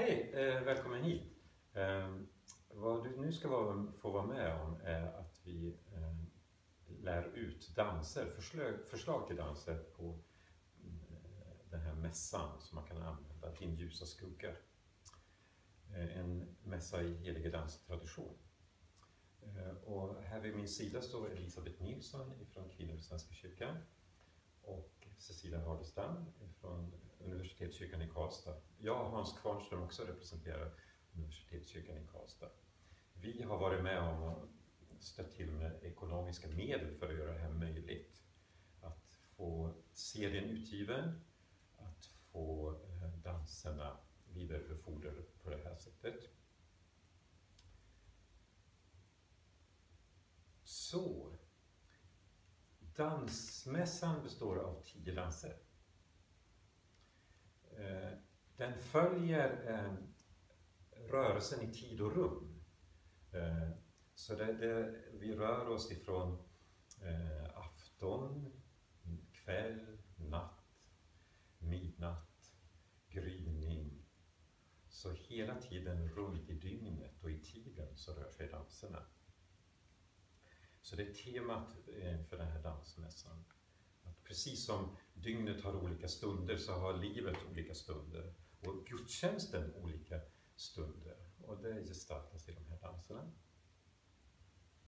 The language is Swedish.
Hej, välkommen hit. Vad du nu ska få vara med om är att vi lär ut danser, förslag till danser på den här mässan som man kan använda, Din ljusa skugga. En mässa i helig danstradition. Och här vid min sida står Elisabeth Nilsson från Kvinnor i Svenska kyrkan och Cecilia Hardestam från Universitetskyrkan i Karlstad. Jag och Hans Kvarnström också representerar Universitetskyrkan i Karlstad. Vi har varit med om att stött till med ekonomiska medel för att göra det här möjligt. Att få serien utgiven, att få danserna vidarebefordrade på det här sättet. Så, dansmässan består av 10 danser. Den följer rörelsen i tid och rum. Så vi rör oss ifrån afton, kväll, natt, midnatt, gryning. Så hela tiden runt i dygnet och i tiden så rör sig danserna. Så det är temat för den här dansmässan. Att precis som dygnet har olika stunder så har livet olika stunder. Och gudstjänsten olika stunder. Och det gestaltas i de här danserna.